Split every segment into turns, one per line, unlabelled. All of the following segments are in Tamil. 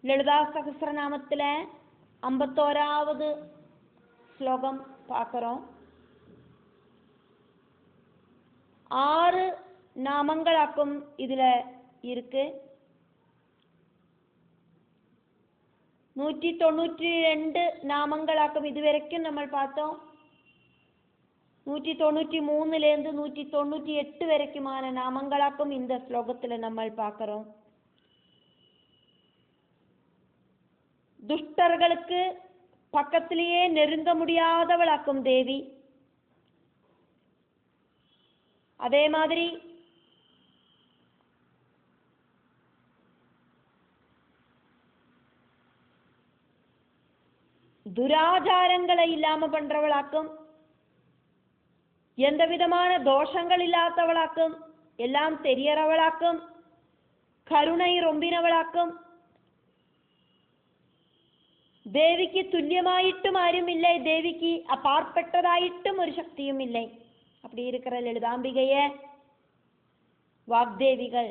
ലളിതാ സഹസ്രനാമത്തിലെ 51வது ஸ்லோகம் பார்க்கிறோம். 6 நாமங்களாக்கும் இதுல இருக்கு. 192 நாமங்களாக்கும் இதுவரைக்கும் நம்ம பார்த்தோம். 193லேருந்து 198 வரைக்குமான நாமங்களாக்கும் இந்த ஸ்லோகத்துல நம்ம பார்க்கிறோம். துஷ்டர்களுக்கு பக்கத்திலேயே நெருங்க முடியாதவளாக்கும் தேவி. அதே மாதிரி துராச்சாரங்களை இல்லாம பண்றவளாக்கும், எந்த விதமான தோஷங்கள் இல்லாதவளாக்கும், எல்லாம் தெரியறவளாக்கும், கருணை ரொம்பினவளாக்கும், ദേവിക്ക് തുല്യമായിട്ടും ആരുമില്ലേ, ദേവിക്ക് അപ്പാർപ്പെട്ടതായിട്ടും ഒരു ശക്തിയുമില്ലേ. அப்படி இருக்கிற ലളിതാംബികയെ வாக்தேவிகள்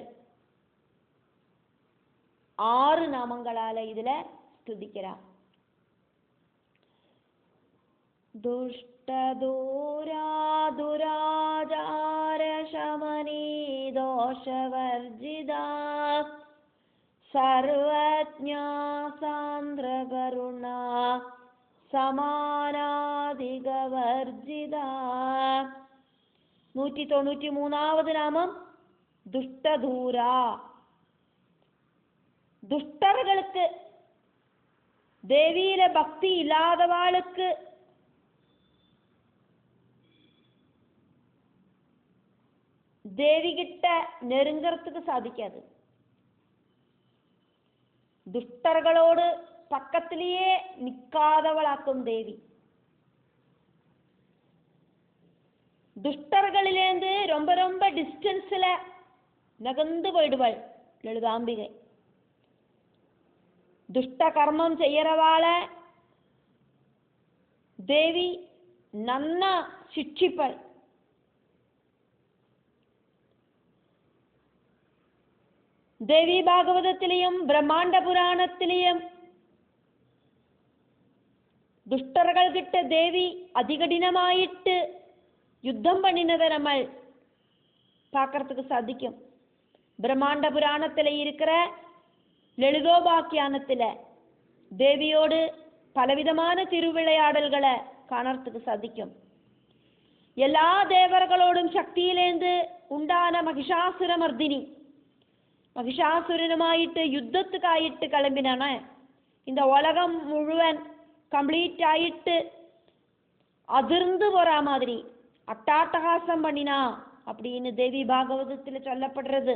6 நாமங்களால இதுல ஸ்துதிக்கிறார். துஷ்டதூரா துராஜார சமனி தோஷவர்ஜிதா സർവജ്ഞാ സാന്ദ്രകരുണാ സമാനാധികവർജിത. 193வது നാമം ദുഷ്ടദൂര. ദുഷ്ടர்களுக்கு, ദേവിയിലെ ഭക്തി ഇല്ലാதவாளுக்கு ദേവി கிட்ட நெருங்கறதுக்கு சாதிக்காது. துஷ்டர்களோடு பக்கத்திலேயே நிற்காதவளாக்கும் தேவி. துஷ்டர்களிலேந்து ரொம்ப ரொம்ப டிஸ்டன்ஸ்ல நகர்ந்து போயிடுவாள் லலிதாம்பிகை. துஷ்ட கர்மம் செய்யறவாள தேவி நன்னா சிட்சிப்பாள். ദേവി ഭാഗവതത്തിലെയും ബ്രഹ്മാണ്ഡ പുരാണത്തിലെയും ദുഷ്ടർകൾക്കിട്ട് ദേവി അതികഠിനമായിട്ട് യുദ്ധം പണിനത് നമ്മൾ பார்க்கறதுக்கு சாதிக்கும். பிரம்மாண்ட புராணத்துல இருக்கிற லலிதோபாக்கியானத்துல தேவியோடு பலவிதமான திருவிளையாடல்களை காணறதுக்கு சாதிக்கும். எல்லா தேவர்களோடும் சக்தியிலேந்து உண்டான மகிஷாசுரமர்தினி, மகிஷாசுரனுமாயிட்டு யுத்தத்துக்காயிட்டு கிளம்பினான. இந்த உலகம் முழுவன் கம்ப்ளீட் ஆயிட்டு அதிர்ந்து போற மாதிரி அட்டாட்டகாசம் பண்ணினா அப்படின்னு தேவி பாகவதத்தில் சொல்லப்படுறது.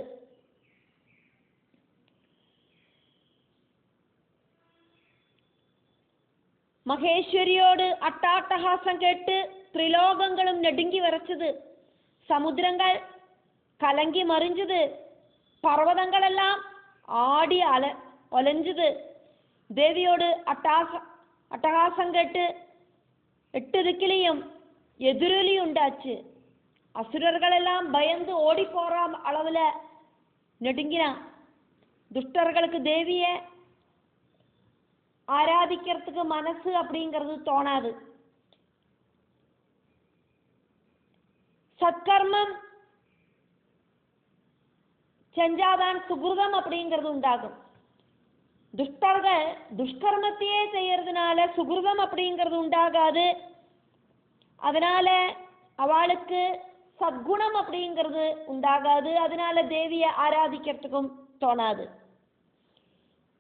மகேஸ்வரியோடு அட்டாட்டகாசம் கேட்டு திரிலோகங்களும் நெடுங்கி வரச்சது. சமுத்திரங்கள் கலங்கி மறிஞ்சது. பர்வதங்களெல்லாம் ஆடி ஒலஞ்சது. தேவியோடு அட்டகாசம் கேட்டு 8 திக்கிலையும் எதிரொலி உண்டாச்சு. அசுரர்களெல்லாம் பயந்து ஓடி போற அளவுல நெடுங்கினான். துஷ்டர்களுக்கு தேவிய ஆராதிக்கிறதுக்கு மனசு அப்படிங்கிறது தோணாது. சத்கர்மம் செஞ்சாதான் சுகிருதம் அப்படிங்கிறது உண்டாகும். துஷ்டர்கள் துஷ்கர்மத்தையே செய்யறதுனால சுகிருதம் அப்படிங்கிறது உண்டாகாது. அதனால அவளுக்கு சத்குணம் அப்படிங்கிறது உண்டாகாது. அதனால தேவியை ஆராதிக்கிறதுக்கும் தோணாது.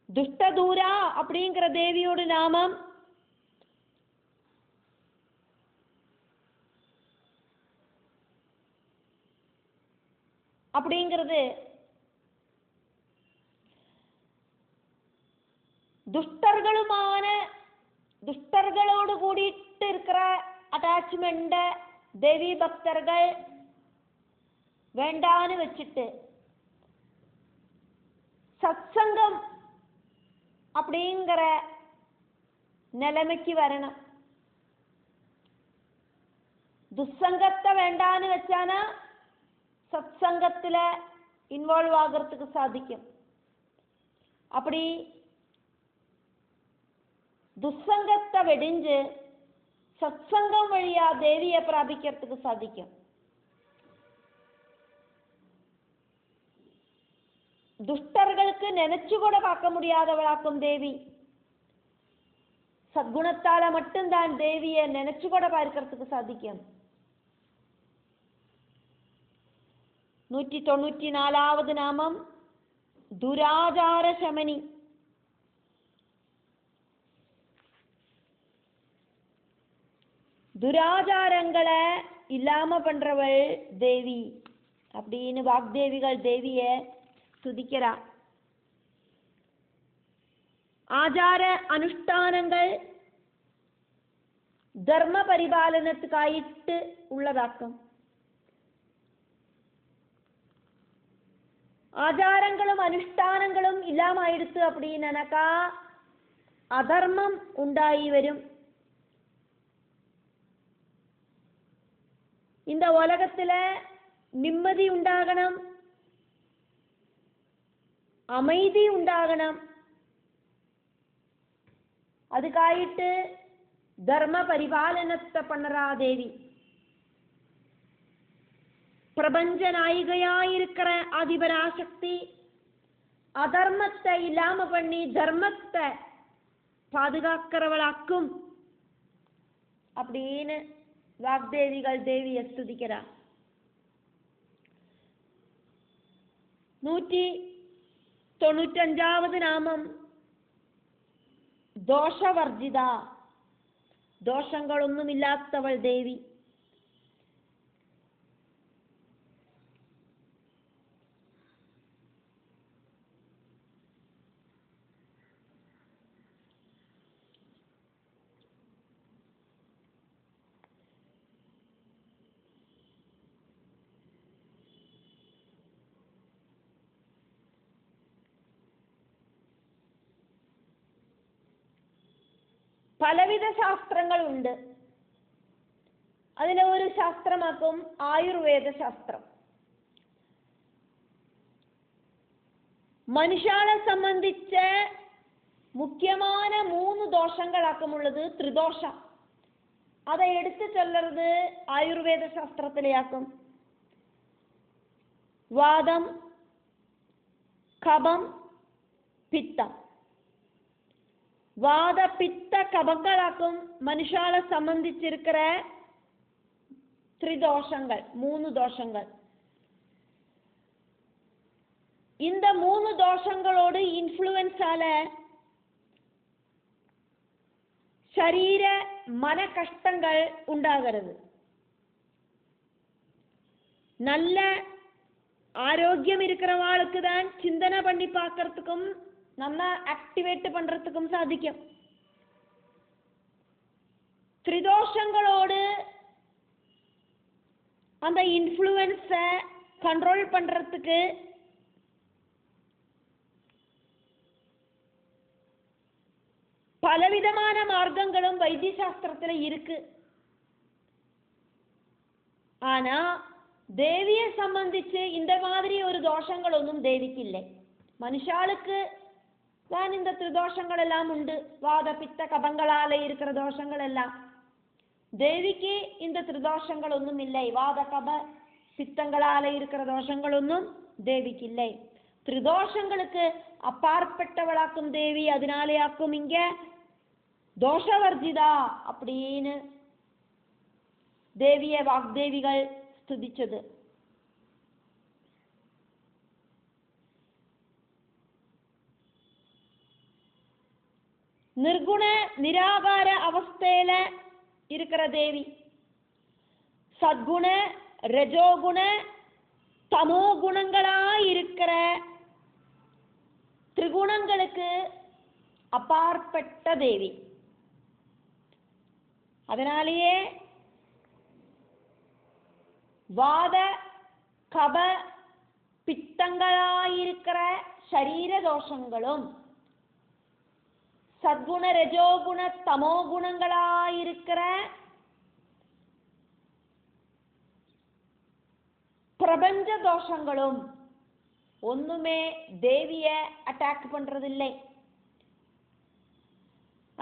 துஷ்டதூரா அப்படிங்கிற தேவியோட நாமம் அப்படிங்கிறது துஷ்டர்களோடு கூடிட்டு இருக்கிற அட்டாச்மெண்ட தேவி பக்தர்கள் வேண்டான்னு வச்சுட்டு சத்சங்கம் அப்படிங்கிற நிலைமைக்கு வரணும். துசங்கத்தை வேண்டான்னு வச்சானா சத்சங்கத்துல இன்வால்வ் ஆகிறதுக்கு சாதிக்கும். அப்படி துசங்கத்தை வெடிஞ்சு சத்சங்கம் வழியா தேவியை பிராபிக்கிறதுக்கு சாதிக்கும். துஷ்டர்களுக்கு நினைச்சு கூட பார்க்க முடியாதவளாக்கும் தேவி. சத்குணத்தால மட்டும்தான் தேவியை நினைச்சு கூட பார்க்கறதுக்கு சாதிக்கும். 194வது நாமம் துராச்சார சமனி. துராச்சாரங்களை இல்லாம பண்றவள் தேவி அப்படின்னு வாக்தேவிகள் தேவிய துதிக்கிறா. ஆச்சார அனுஷ்டானங்கள் தர்ம பரிபாலனத்துக்காயிட்டு உள்ளதாக்கும். ஆச்சாரங்களும் அனுஷ்டானங்களும் இல்லாம ஆயிடுத்து அப்படின்னாக்கா அதர்மம் உண்டாகி வரும். இந்த உலகத்துல நிம்மதி உண்டாகணும், அமைதி உண்டாகணும். அதுக்காயிட்டு தர்ம பரிபாலனத்தை பண்ணறா தேவி. பிரபஞ்ச நாயிகையாயிருக்கிற ஆதிபராசக்தி அதர்மத்தை இல்லாம பண்ணி தர்மத்தை பாதுகாக்கிறவளாக்கும் அப்படின்னு வாக்தேவிகள் தேவியை ஸ்துதிக்கிறார். 195வது நாமம் தோஷவர்ஜிதா. ദോഷങ്ങളൊന്നും ഇല്ലാത്തവൾ ദേവി. പലവിധ ശാസ്ത്രങ്ങളുണ്ട്. അതിലെ ഒരു ശാസ്ത്രമാക്കും ആയുർവേദ ശാസ്ത്രം. മനുഷ്യനെ സംബന്ധിച്ച് മുഖ്യമായ 3 ദോഷങ്ങളാക്കുമുള്ളത് ത്രിദോഷ. அதை எடுத்து சொல்றது ആയുർവേദ ശാസ്ത്രത്തിലെയാക്കും. വാദം, കഫം, പിത്തം. வாத பித்த கபங்களாக்கும் மனுஷால சம்பந்திச்சிருக்கிற த்ரிதோஷங்கள், 3 தோஷங்கள். இந்த 3 தோஷங்களோடு இன்ஃப்ளூயன்ஸால சரீர மன கஷ்டங்கள் உண்டாகிறது. நல்ல ஆரோக்கியம் இருக்கிறவாளுக்கு தான் சிந்தனை பண்ணி பார்க்கறதுக்கும் நம்ம ஆக்டிவேட் பண்றதுக்கும் சாதிக்கும். த்ரிதோஷங்களோடு அந்த இன்ஃப்ளூயன்ஸை கண்ட்ரோல் பண்றதுக்கு பலவிதமான மார்க்கங்களும் வைத்திய சாஸ்திரத்துல இருக்கு. ஆனா தேவியை சம்பந்திச்சு இந்த மாதிரி ஒரு தோஷங்கள் ஒன்றும் தேவிக்கு இல்லை. மனுஷாளுக்கு தான் இந்த ത്രിദോഷங்கள் எல்லாம் உண்டு. வாத பித்த கபங்களால இருக்கிற தோஷங்கள் எல்லாம். தேவிக்கு இந்த ത്രിദോഷங்கள் ஒன்றும் இல்லை. வாத கப பித்தங்களால இருக்கிற தோஷங்கள் ஒன்றும் தேவிக்கு இல்லை. ത്രിദോഷங்களுக்கு அப்பாற்பட்டவளாக்கும் தேவி. அதனாலேயாக்கும் இங்க தோஷவர்ஜிதா அப்படின்னு தேவிய வாக்தேவிகள் ஸ்துதிச்சது. நிர்குண நிராகார அவஸ்தையில இருக்கிற தேவி. சத்குண ரஜோகுண தமோ குணங்களா இருக்கிற திரிகுணங்களுக்கு அப்பாற்பட்ட தேவி. அதனாலேயே வாத கப பித்தங்களாயிருக்கிற சரீர தோஷங்களும் சத்குண ரஜோகுண தமோ குணங்களாயிருக்கிற பிரபஞ்ச தோஷங்களும் ஒண்ணுமே தேவிய அட்டாக் பண்றதில்லை.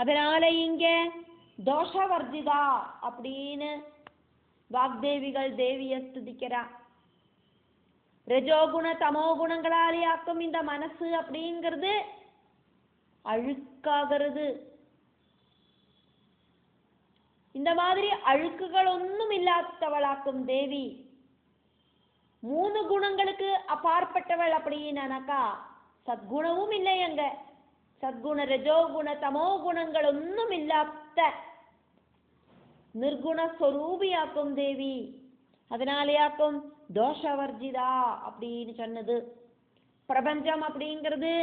அதனால இங்க தோஷவர்ஜிதா அப்படின்னு வாக்தேவிகள் தேவிய ஸ்துதிக்கிறா. ரஜோகுண தமோ குணங்களாலே ஆக்கும் இந்த மனசு அப்படிங்கிறது அழுக்காகிறது. இந்த மாதிரி அழுக்குகள் ஒன்றும் இல்லாதவளாக்கும் தேவி. 3 குணங்களுக்கு அப்பாற்பட்டவள் அப்படின்னாக்கா சத்குணமும் இல்லை. அங்க சத்குண ரஜோகுண தமோ குணங்கள் ஒன்றும் இல்லாத நிர்குண ஸ்வரூபியாக்கும் தேவி. அதனாலேயாக்கும் தோஷவர்ஜிதா அப்படின்னு சொன்னது. பிரபஞ்சம் அப்படிங்கிறது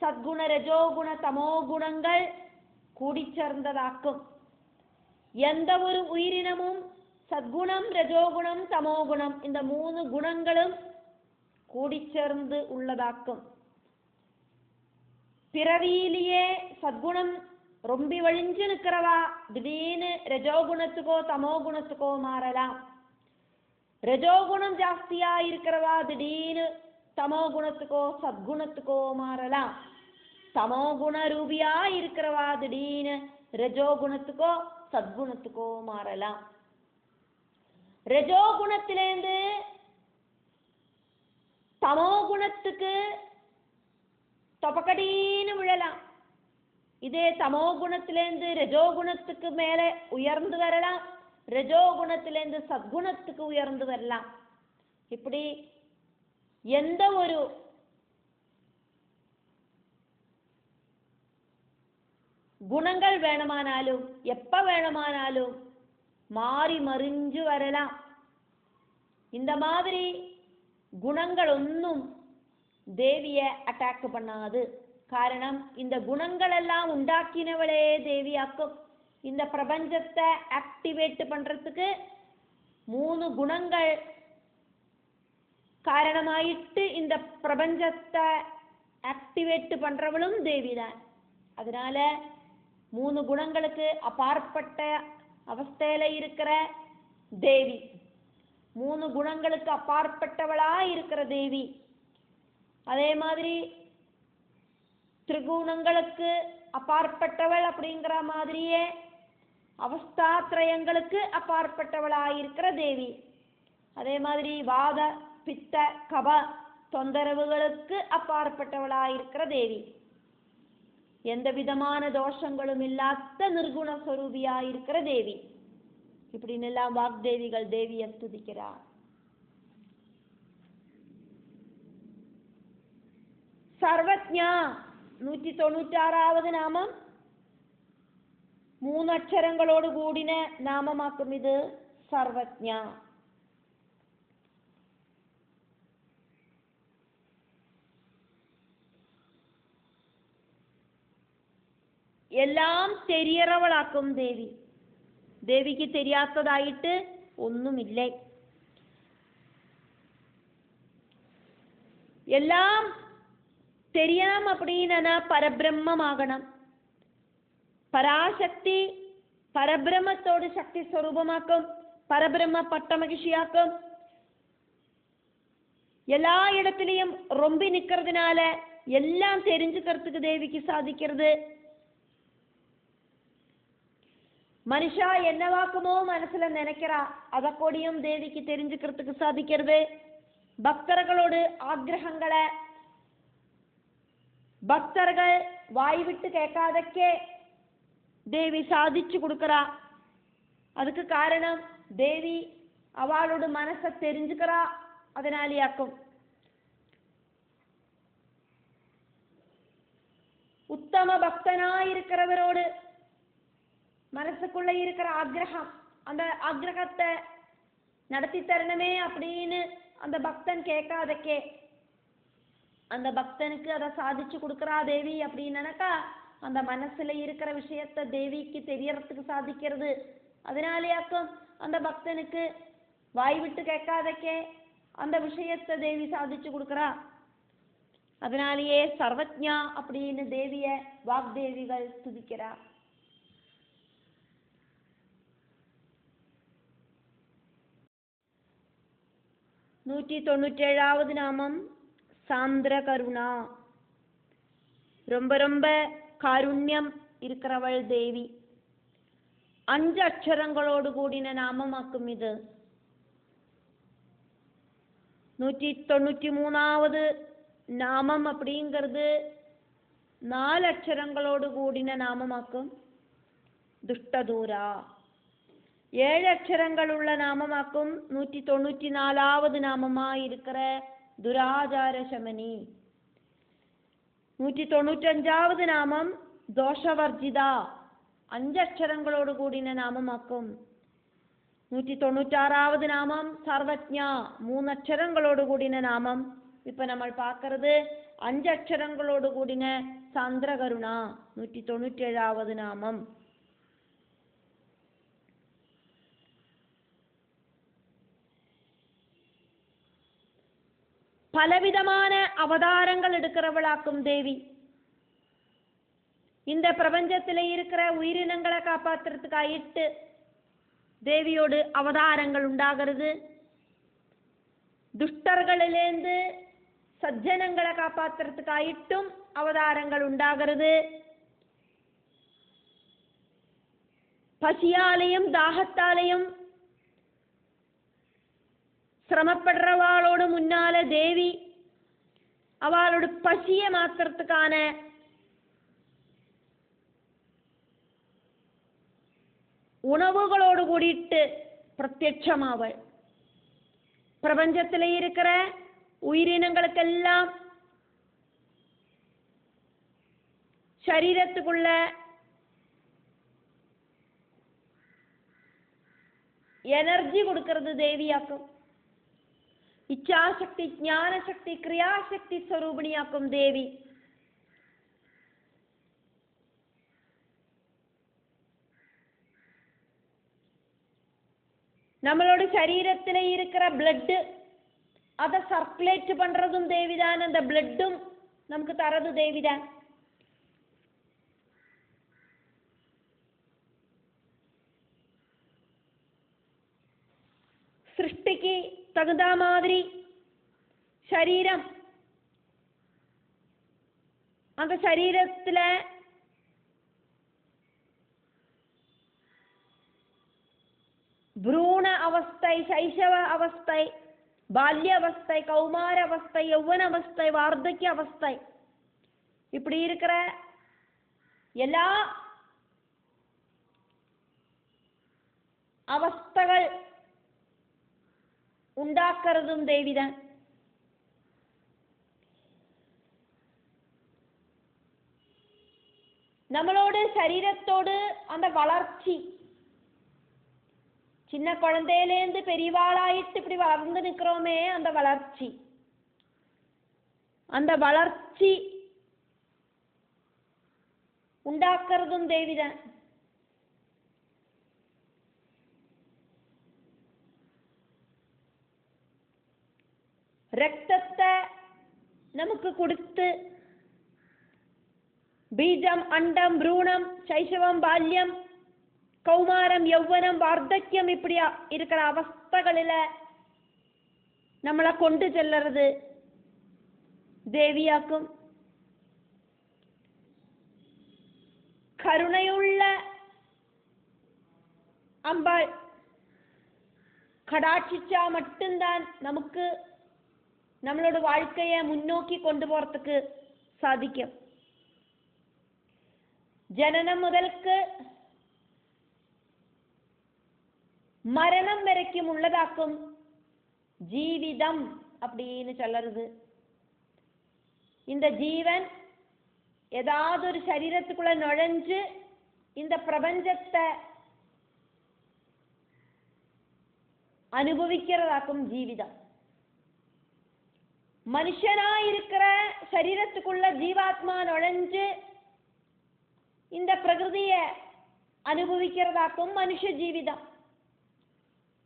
சத்குண ரஜோகுண தமோ குணங்கள் கூடிச்சேர்ந்ததாக்கும். எந்த ஒரு உயிரினமும் சத்குணம் ரஜோகுணம் தமோகுணம் இந்த 3 குணங்களும் கூடிச்சேர்ந்து உள்ளதாக்கும். பிறவியிலேயே சத்குணம் ரொம்ப வழிஞ்சு நிற்கிறவா திடீர்னு ரஜோகுணத்துக்கோ தமோ குணத்துக்கோ மாறலாம். ரஜோகுணம் ஜாஸ்தியா இருக்கிறவா திடீர்னு தமோ குணத்துக்கோ சத்குணத்துக்கோ மாறலாம். தமோ குண ரூபியா இருக்கிறவா திடீர்னு ரஜோகுணத்துக்கோ சத்குணத்துக்கோ மாறலாம். ரஜோகுணத்திலேருந்து தமோ குணத்துக்கு தொப்பக்கடின்னு விழலாம். இதே தமோ குணத்திலேருந்து ரஜோகுணத்துக்கு மேலே உயர்ந்து வரலாம். ரஜோகுணத்திலேருந்து சத்குணத்துக்கு உயர்ந்து வரலாம். இப்படி எந்த ஒரு குணங்கள் வேணுமானாலும் எப்ப வேணுமானாலும் மாறி மறிஞ்சு வரலாம். இந்த மாதிரி குணங்கள் ஒன்றும் தேவிய அட்டாக் பண்ணாது. காரணம் இந்த குணங்கள் எல்லாம் உண்டாக்கினவளே தேவியாக்கும். இந்த பிரபஞ்சத்தை ஆக்டிவேட் பண்றதுக்கு 3 குணங்கள் காரணமாயிட்டு இந்த பிரபஞ்சத்தை ஆக்டிவேட் பண்றவளும் தேவிதான். அதனால 3 குணங்களுக்கு அப்பாற்பட்ட அவஸ்தையில இருக்கிற தேவி, 3 குணங்களுக்கு அப்பாற்பட்டவளா இருக்கிற தேவி. அதே மாதிரி திரிகுணங்களுக்கு அப்பாற்பட்டவள் அப்படிங்கிற மாதிரியே அவஸ்தாத்ரயங்களுக்கு அப்பாற்பட்டவளாயிருக்கிற தேவி. அதே மாதிரி வாத பித்த கப தொந்தரவுகளுக்கு அப்பாற்பட்டவளாயிருக்கிற தேவி. எந்த விதமான தோஷங்களும் இல்லாத நிர்குண ஸ்வரூபியாயிருக்கிற தேவி. இப்படின்னு எல்லாம் வாக்தேவிகள் தேவியை ஸ்துதிக்கிறார். சர்வஜா 196வது நாமம் 3 அக்ஷரங்களோடு கூடின நாமமாக்கும். இது சர்வஜா. எல்லாம் தெரியறவளாக்கும் தேவி. தேவிக்கு தெரியாததாயிட்டு ஒண்ணுமில்லை. எல்லாம் தெரியணும் அப்படின்னா பரபிரம்மமாகணும். பராசக்தி பரபிரம்மத்தோடு சக்தி ஸ்வரூபமாக்கும். பரபிரம்ம பட்ட மகிழ்ச்சியாக்கும். எல்லா இடத்திலையும் ரொம்ப நிக்கிறதுனால எல்லாம் தெரிஞ்சுக்கிறதுக்கு தேவிக்கு சாதிக்கிறது. மனுஷா என்னவாக்குமோ மனசுல நினைக்கிறா, அத கூடியும் தேவிக்கு தெரிஞ்சுக்கிறதுக்கு சாதிக்கிறது. பக்தர்களோடு ஆக்ரகங்களை பக்தர்கள் வாய் விட்டு கேட்காதக்கே தேவி சாதிச்சு கொடுக்கிறா. அதுக்கு காரணம் தேவி அவளோட மனசை தெரிஞ்சுக்கிறா. அதனாலேயாக்கும். உத்தம பக்தனாயிருக்கிறவரோடு மனசுக்குள்ள இருக்கிற ஆக்ரகம், அந்த ஆக்ரகத்தை நடத்தி தரணுமே அப்படின்னு அந்த பக்தன் கேட்காதக்கே அந்த பக்தனுக்கு அதை சாதிச்சு கொடுக்குறா தேவி அப்படின்னாக்கா அந்த மனசுல இருக்கிற விஷயத்த தேவிக்கு தெரியறதுக்கு சாதிக்கிறது. அதனாலேயாக்கும் அந்த பக்தனுக்கு வாய் விட்டு கேட்காதக்கே அந்த விஷயத்தை தேவி சாதிச்சு கொடுக்குறா. அதனாலேயே சர்வஜா அப்படின்னு தேவிய வாக்தேவிகள் துதிக்கிறா. நூற்றி 97வது நாமம் சாந்திர கருணா. ரொம்ப ரொம்ப காருண்யம் இருக்கிறவள் தேவி. 5 அக்ஷரங்களோடு கூடின நாமமாக்கும் இது. 193வது நாமம் அப்படிங்கிறது 4 அக்ஷரங்களோடு கூடின நாமமாக்கும் துஷ்டதூரா. 7 அக்ஷரங்கள் உள்ள நாமமாக்கும் 194வது நாமமாயிருக்கிற துராச்சார சமனி. 195வது நாமம் தோஷவர்ஜிதா, 5 அக்ஷரங்களோடு கூடின நாமமாக்கும். 196வது நாமம் சர்வஜ்ஞா, 3 அக்ஷரங்களோடு கூடின நாமம். இப்ப நம்ம பார்க்கறது 5 அக்ஷரங்களோடு கூடின சந்திரகருணா, 197வது நாமம். பலவிதமான அவதாரங்கள் எடுக்கிறவளாக்கும் தேவி. இந்த பிரபஞ்சத்தில் இருக்கிற உயிரினங்களை காப்பாற்றுறதுக்காயிட்டு தேவியோடு அவதாரங்கள் உண்டாகிறது. துஷ்டர்களிலேந்து சஜ்ஜனங்களை காப்பாற்றுறதுக்காயிட்டும் அவதாரங்கள் உண்டாகிறது. பசியாலையும் தாகத்தாலையும் சிரமப்படுறவாளோடு முன்னால தேவி அவளோட பசியை மாத்துறதுக்கான உணவுகளோடு கூடிட்டு பிரத்யட்சமாவள். பிரபஞ்சத்தில் இருக்கிற உயிரினங்களுக்கெல்லாம் சரீரத்துக்குள்ள எனர்ஜி கொடுக்கிறது தேவியாக்கும். இச்சாசக்தி, ஞானசக்தி, கிரியாசக்தி ஸ்வரூபிணியாக்கும் தேவி. நம்மளோட சரீரத்தில் இருக்கிற பிளட் அதை சர்க்குலேட் பண்றதும் தேவிதான். அந்த பிளட்டும் நமக்கு தரது தேவிதான். சிருஷ்டிக்கு தகுந்த மாதிரி சரீரம், அந்த சரீரத்துல भ्रूण अवस्थை, சைஷவ அவஸ்தை, பால்ய அவஸ்தை, கௌமார அவஸ்தை, யௌவன அவஸ்தை, வார்த்தக்ய அவஸ்தை, இப்படி இருக்கிற எல்லா அவஸ்தைகள் உண்டாக்குறதும் தேவிதான். நம்மளோட சரீரத்தோடு அந்த வளர்ச்சி, சின்ன குழந்தையிலேருந்து பெரியவாளாயிட்டு இப்படி வளர்ந்து நிற்கிறோமே, அந்த வளர்ச்சி, அந்த வளர்ச்சி உண்டாக்குறதும் தேவிதான். ரத்தத்தை நமக்கு கொடுத்து பீஜம், அண்டம், ப்ரூணம், சைஷவம், பால்யம், கௌமாரம், யௌவனம், வார்த்தக்கியம் இப்படி இருக்கிற அவஸ்தைகளில நம்மளை கொண்டு செல்லுறது தேவியாக்கும். கருணையுள்ள அம்பாள் கடாட்சிச்சா மட்டும்தான் நமக்கு நம்மளோட வாழ்க்கையை முன்னோக்கி கொண்டு போறதுக்கு சாதிக்கும். ஜனனம் முதலுக்கு மரணம் வரைக்கும் உள்ளதாக்கும் ஜீவிதம் அப்படின்னு சொல்லுறது. இந்த ஜீவன் ஏதாவது ஒரு சரீரத்துக்குள்ள நுழைஞ்சு இந்த பிரபஞ்சத்தை அனுபவிக்கிறதாக்கும் ஜீவிதம். மனுஷனா இருக்கிற சரீரத்துக்குள்ள ஜீவாத்மா நுழைஞ்சு இந்த பிரகிருதியை அனுபவிக்கிறதாக்கும் மனுஷ ஜீவிதம்.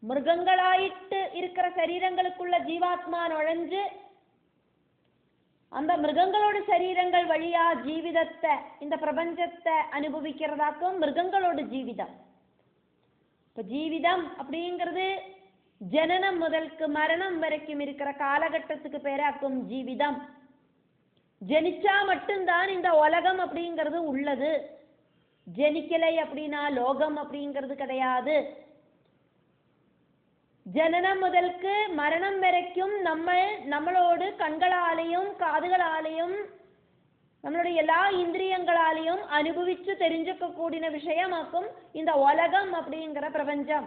மிருகங்களாயிட்டு இருக்கிற சரீரங்களுக்குள்ள ஜீவாத்மா நுழைஞ்சு அந்த மிருகங்களோட சரீரங்கள் வழியா ஜீவிதத்தை, இந்த பிரபஞ்சத்தை அனுபவிக்கிறதாக்கும் மிருகங்களோட ஜீவிதம். இப்ப ஜீவிதம் அப்படிங்கிறது ஜனனம் முதலுக்கு மரணம் வரைக்கும் இருக்கிற காலகட்டத்துக்கு பேராக்கும் ஜீவிதம். ஜனிச்சா மட்டும்தான் இந்த உலகம் அப்படிங்கிறது உள்ளது. ஜனிக்கலை அப்படின்னா லோகம் அப்படிங்கிறது கிடையாது. ஜனனம் முதலுக்கு மரணம் வரைக்கும் நம்மளோடு கண்களாலேயும் காதுகளாலேயும் நம்மளுடைய எல்லா இந்திரியங்களாலேயும் அனுபவிச்சு தெரிஞ்சுக்க கூடிய விஷயமாக்கும் இந்த உலகம் அப்படிங்கிற பிரபஞ்சம்.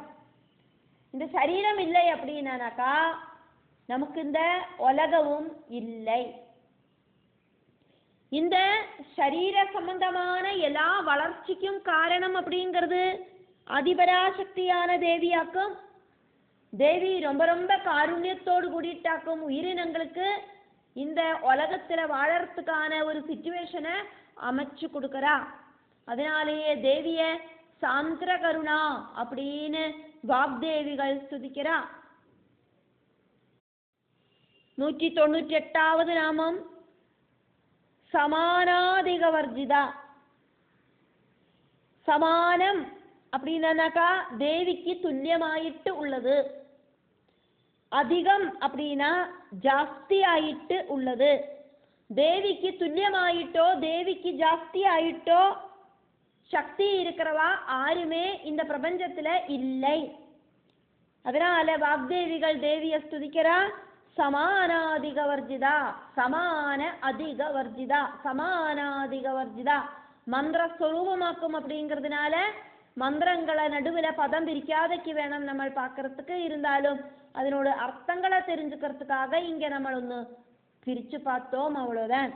இந்த சரீரம் இல்லை அப்படின்னாக்கா நமக்கு இந்த உலகமும் இல்லை. இந்த சரீர சம்பந்தமான எல்லா வளர்ச்சிக்கும் காரணம் அப்படிங்கிறது அதிபராசக்தியான தேவியாக்கும். தேவி ரொம்ப ரொம்ப காருண்யத்தோடு கூடிட்டாக்கும் உயிரினங்களுக்கு இந்த உலகத்துல வாழறதுக்கான ஒரு சிச்சுவேஷனை அமைச்சு கொடுக்கறா. அதனாலேயே தேவிய சாந்திர கருணா அப்படின்னு வாக்தேவிகள் ஸ்துதிக்கிறா. 198வது நாமம் சமானாதிகவர்ஜிதா. சமானம் அப்படின்னாக்கா தேவிக்கு துல்லியமாயிட்டு உள்ளது. அதிகம் அப்படின்னா ஜாஸ்தி ஆயிட்டு உள்ளது. தேவிக்கு துல்லியமாயிட்டோ தேவிக்கு ஜாஸ்தி ஆயிட்டோ சக்தி இருக்கிறவா யாருமே இந்த பிரபஞ்சத்துல இல்லை. அதனால வாக்தேவிகள் தேவிய ஸ்துதிக்கிறா. சமானாதிகவர்ஜிதா, சமான அதிகவர்ஜிதா, சமானாதிகவர்ஜிதா. மந்திர ஸ்வரூபமாக்கும் அப்படிங்கிறதுனால மந்திரங்களை நடுவில் பதம் பிரிக்காதைக்கு வேணும் நம்ம பார்க்கறதுக்கு. இருந்தாலும் அதனோட அர்த்தங்களை தெரிஞ்சுக்கிறதுக்காக இங்க நம்ம ஒன்று பிரிச்சு பார்த்தோம், அவ்வளோதான்.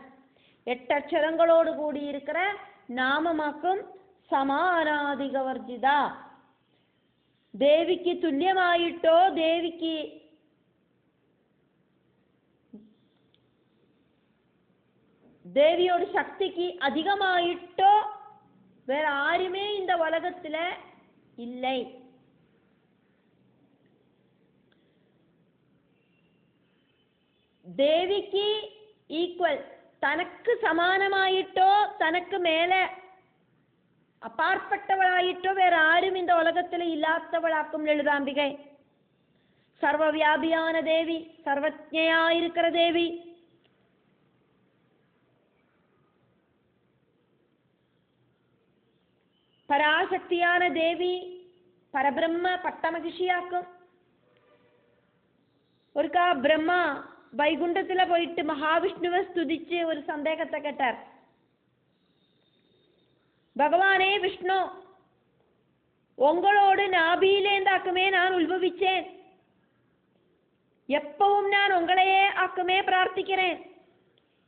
8 அக்ஷரங்களோடு கூடி இருக்கிற நாமமாக்கும் சமானாதிகவர்ஜிதா. தேவிக்கு துல்லியமாயிட்டோ தேவியோட சக்திக்கு அதிகமாயிட்டோ வேற யாருமே இந்த உலகத்துல இல்லை. தேவிக்கு ஈக்குவல் தனக்கு சமானமாயிட்டோ தனக்கு மேல அப்பாற்பட்டவளாயிட்டோ வேற யாரும் இந்த உலகத்துல இல்லாதவளாக்கும் லலிதாம்பிகை. சர்வ வியாபியான தேவி, சர்வஜயா இருக்கிற தேவி. பராசக்தியான தேவி பரபிரம்ம பட்டமகிஷியாக்கும். ஒருக்கா பிரம்மா வைகுண்டத்துல போயிட்டு மகாவிஷ்ணுவை ஸ்துதிச்சு ஒரு சந்தேகத்தை கேட்டார். பகவானே விஷ்ணு, உங்களோடு நாபியிலேந்தாக்குமே நான் உத்பவிச்சேன். எப்பவும் நான் உங்களையே ஆக்குமே பிரார்த்திக்கிறேன்.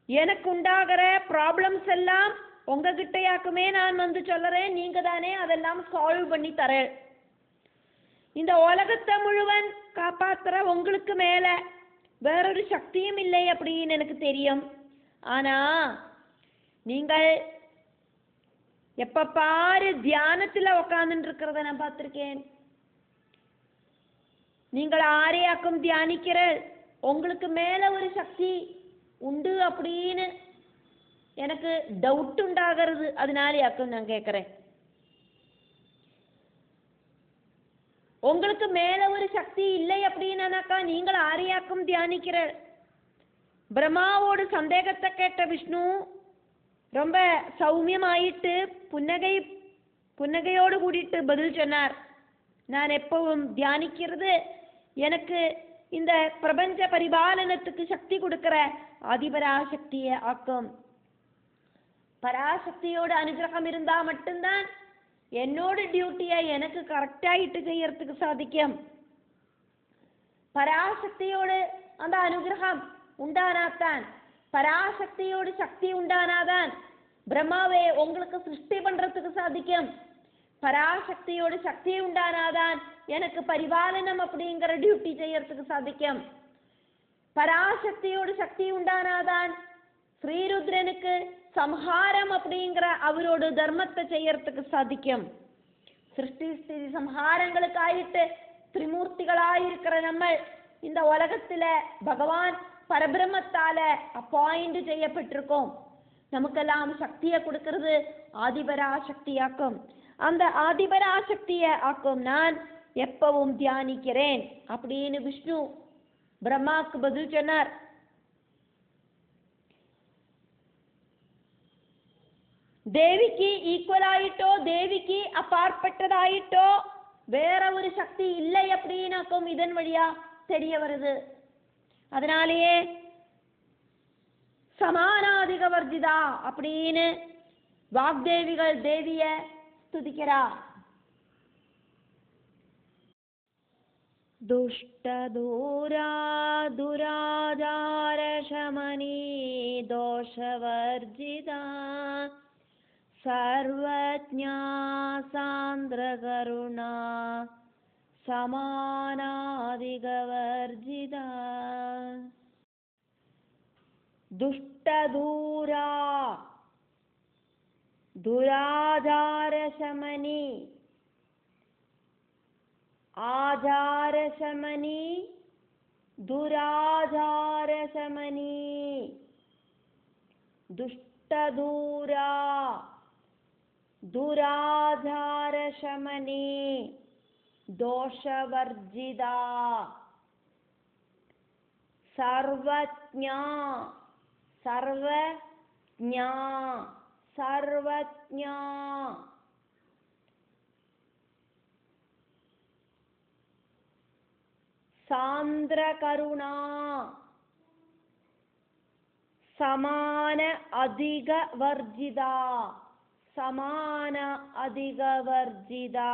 எனக்கு உண்டாகிற ப்ராப்ளம்ஸ் எல்லாம் உங்ககிட்டயாக்குமே நான் வந்து சொல்லுறேன். நீங்க தானே அதெல்லாம் சால்வ் பண்ணி தரேன். இந்த உலகத்தை முழுவன் காப்பாத்துற உங்களுக்கு மேல வேறொரு சக்தியும் இல்லை அப்படின்னு எனக்கு தெரியும். ஆனா நீங்கள் எப்ப பாரு தியானத்துல உக்காந்துட்டு இருக்கிறத நான் பார்த்திருக்கேன். நீங்கள் ஆரையாக்கும் தியானிக்கிற உங்களுக்கு மேல ஒரு சக்தி உண்டு அப்படின்னு எனக்கு டவுட் உண்டாகிறது. அதனாலயாக்கும் நான் கேட்கிறேன். உங்களுக்கு மேல ஒரு சக்தி இல்லை அப்படின்னாக்கா நீங்கள் ஆரையாக்கும் தியானிக்கிற. பிரம்மாவோடு சந்தேகத்தை கேட்ட விஷ்ணு ரொம்ப சௌமியமாயிட்டு புன்னகையோடு கூடிட்டு பதில் சொன்னார். நான் எப்பவும் தியானிக்கிறது எனக்கு இந்த பிரபஞ்ச பரிபாலனத்துக்கு சக்தி கொடுக்கிற ஆதிபராசக்தியை ஆக்கும். பராசக்தியோட அனுகிரகம் இருந்தா மட்டும்தான் என்னோட டியூட்டியை எனக்கு கரெக்டாயிட்டு செய்யறதுக்கு சாதிக்கும். பராசக்தியோடு அந்த அனுகிரகம் உண்டானாத்தான், பராசக்தியோடு சக்தி உண்டானாதான் பிரம்மாவே உங்களுக்கு சிருஷ்டி பண்றதுக்கு சாதிக்கும். பராசக்தியோடு சக்தி உண்டானாதான் எனக்கு பரிபாலனம் அப்படிங்கிற டியூட்டி செய்யறதுக்கு சாதிக்கும். பராசக்தியோடு சக்தி உண்டானாதான் ஸ்ரீருத்ரனுக்கு சம்ஹாரம் அப்படிங்கிற அவரோட தர்மத்தை செய்யறதுக்கு சாதிக்கும். சிருஷ்டி ஸ்திதி சம்ஹாரங்களுக்காயிட்டு திரிமூர்த்திகளாயிருக்கிற நம்ம இந்த உலகத்துல பகவான் பரபிரம்மத்தால அப்பாயிண்ட் செய்யப்பட்டிருக்கோம். நமக்கெல்லாம் சக்தியை கொடுக்கிறது ஆதிபராசக்தியாக்கும். அந்த ஆதிபராசக்தியை ஆக்கும் நான் எப்பவும் தியானிக்கிறேன் அப்படின்னு விஷ்ணு பிரம்மாவுக்கு பதில் சொன்னார். ദേവിക്ക് ഈക്വലായിട്ടോ ദേവിക്ക് അപ്പാർപ്പെട്ടതായിട്ടോ வேற ஒரு சக்தி இல்லை அப்படின்னாக்கும் இதன் வழியா தெரிய வருது. அதனாலேயே சமானாதிக வர்ஜிதா அப்படின்னு வாக்தேவிகள் தேவிய ஸ்துதிக்கிறா. துஷ்டதூரா துராஜார சமனி தோஷவர்ஜிதா सर्वज्ञा सान्द्रकरुणा समानादिगवर्जिता दुष्टदूरा दुराचारशमनी आचारशमनी दुराचारशमनी दुष्टदूरा दुराचारशमनी दोषवर्जिता सर्वज्ञा सर्वज्ञा सर्वज्ञा सान्द्रकरुणा समान अधिगवर्जिता समान अधिगवर्जिता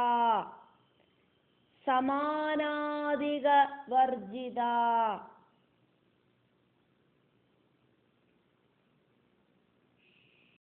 समानाधिगवर्जिता